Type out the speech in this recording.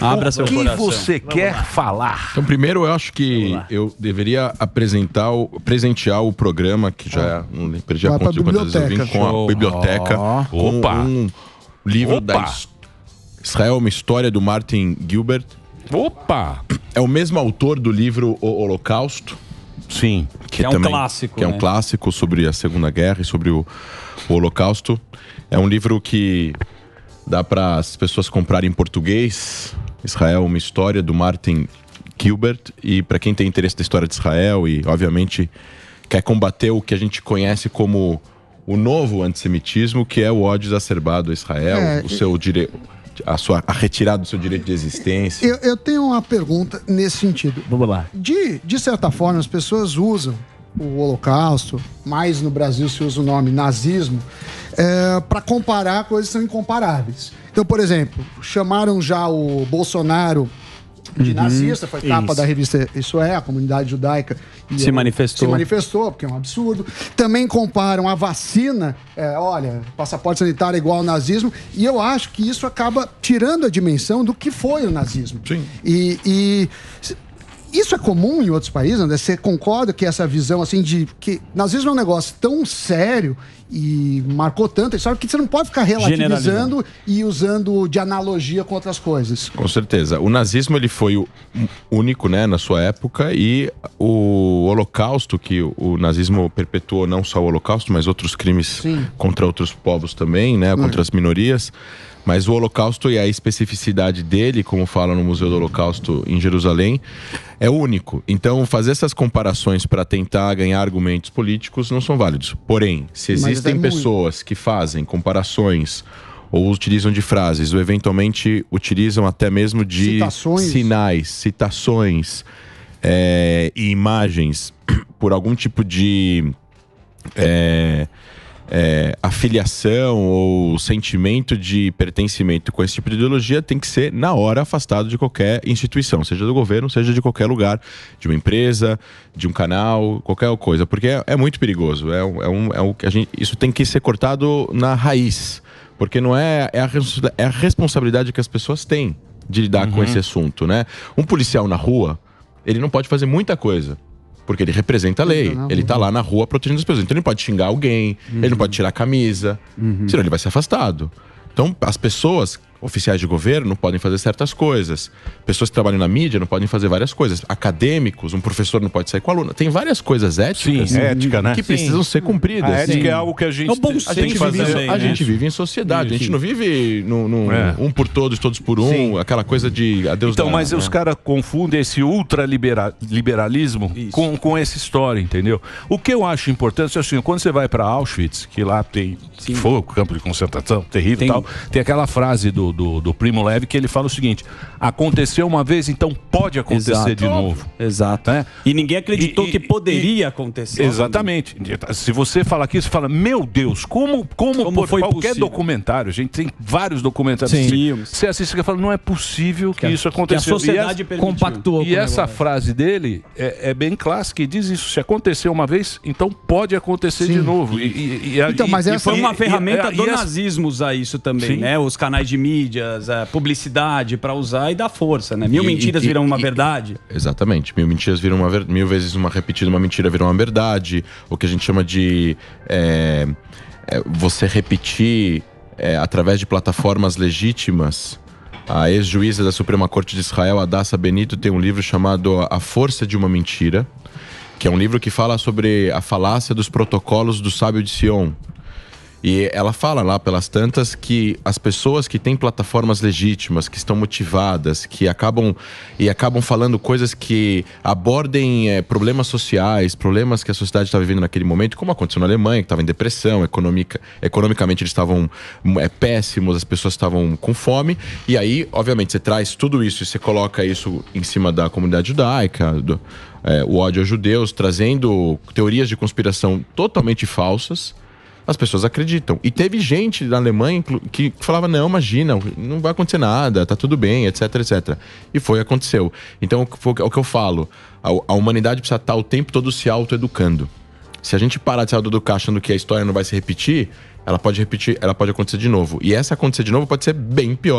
Abra seu coração. O que você quer falar? Então, primeiro, eu acho que eu deveria presentear o programa, que já não perdi a conta de quantas vezes eu vim, com a biblioteca, com um livro da Israel, uma história do Martin Gilbert. Opa! É o mesmo autor do livro O Holocausto. Sim. Que é um clássico. Que é um clássico sobre a Segunda Guerra e sobre o Holocausto. É um livro que dá para as pessoas comprarem em português. Israel, uma história do Martin Gilbert. E para quem tem interesse na história de Israel e, obviamente, quer combater o que a gente conhece como o novo antissemitismo, que é o ódio exacerbado a Israel, o seu direito, a retirada do seu direito de existência. Eu tenho uma pergunta nesse sentido. Vamos lá. De certa forma, as pessoas usam o Holocausto, mais no Brasil se usa o nome nazismo, para comparar coisas que são incomparáveis. Então, por exemplo, chamaram já o Bolsonaro de nazista, foi capa da revista Isso É, a comunidade judaica. E se manifestou, porque é um absurdo. Também comparam a vacina, olha, passaporte sanitário é igual ao nazismo, e eu acho que isso acaba tirando a dimensão do que foi o nazismo. Sim. Isso é comum em outros países, André? Você concorda que essa visão, assim, de que nazismo é um negócio tão sério e marcou tanto a história que você não pode ficar relativizando e usando de analogia com outras coisas? Com certeza. O nazismo, ele foi o único, né, na sua época, e o Holocausto, que o nazismo perpetuou não só o Holocausto, mas outros crimes contra outros povos também, né, contra as minorias. Mas o Holocausto e a especificidade dele, como fala no Museu do Holocausto em Jerusalém, é único. Então, fazer essas comparações para tentar ganhar argumentos políticos não são válidos. Porém, se existem pessoas que fazem comparações ou utilizam de frases, ou eventualmente utilizam até mesmo de sinais, citações e imagens por algum tipo de afiliação ou sentimento de pertencimento com esse tipo de ideologia, tem que ser na hora afastado de qualquer instituição, seja do governo, seja de qualquer lugar, de uma empresa, de um canal, qualquer coisa, porque é muito perigoso. Isso tem que ser cortado na raiz, porque não é a responsabilidade que as pessoas têm de lidar com esse assunto, né? Um policial na rua, ele não pode fazer muita coisa, porque ele representa a lei. Ele tá lá na rua protegendo as pessoas. Então ele não pode xingar alguém, ele não pode tirar a camisa, senão ele vai ser afastado. Então as pessoas, oficiais de governo, não podem fazer certas coisas. Pessoas que trabalham na mídia não podem fazer várias coisas. Acadêmicos, um professor não pode sair com aluno. Tem várias coisas éticas ética, né? que precisam ser cumpridas. A ética é algo que a gente a gente vive em sociedade. A gente não vive um por todos, todos por um, aquela coisa de adeus. Então, mas os caras confundem esse ultraliberalismo com essa história, entendeu? O que eu acho importante é assim, quando você vai para Auschwitz, que lá tem fogo, campo de concentração, terrível e tal, tem aquela frase do Primo Levi que ele fala o seguinte: aconteceu uma vez, então pode acontecer de novo. Exato. E ninguém acreditou que poderia acontecer. Exatamente. Se você fala aqui, você fala, meu Deus, como foi qualquer possível? Documentário, a gente tem vários documentários. Você assiste e fala, não é possível que isso aconteceu. Que a sociedade compactuou. E essa frase dele é bem clássica e diz isso: se aconteceu uma vez, então pode acontecer de novo. E foi uma ferramenta do nazismo usar isso também, né? Os canais de mídias, a publicidade para usar e dar força, né? Mil mentiras viram uma verdade. Exatamente. Mil mentiras viram uma verdade. 1000 vezes uma repetida, uma mentira virou uma verdade. O que a gente chama de você repetir através de plataformas legítimas. A ex-juíza da Suprema Corte de Israel, Hadassah Benito, tem um livro chamado A Força de uma Mentira, que é um livro que fala sobre a falácia dos protocolos do sábio de Sião. E ela fala lá pelas tantas que as pessoas que têm plataformas legítimas, que estão motivadas, que acabam falando coisas que abordem problemas sociais, problemas que a sociedade está vivendo naquele momento, como aconteceu na Alemanha, que estava em depressão, economicamente eles estavam péssimos, as pessoas estavam com fome, e aí, obviamente, você traz tudo isso e você coloca isso em cima da comunidade judaica, o ódio aos judeus, trazendo teorias de conspiração totalmente falsas. As pessoas acreditam. E teve gente na Alemanha que falava, não, imagina, não vai acontecer nada, tá tudo bem, etc, etc. E aconteceu. Então, o que eu falo, a humanidade precisa estar o tempo todo se autoeducando. Se a gente parar de se autoeducar achando que a história não vai se repetir, ela pode acontecer de novo. E essa acontecer de novo pode ser bem pior.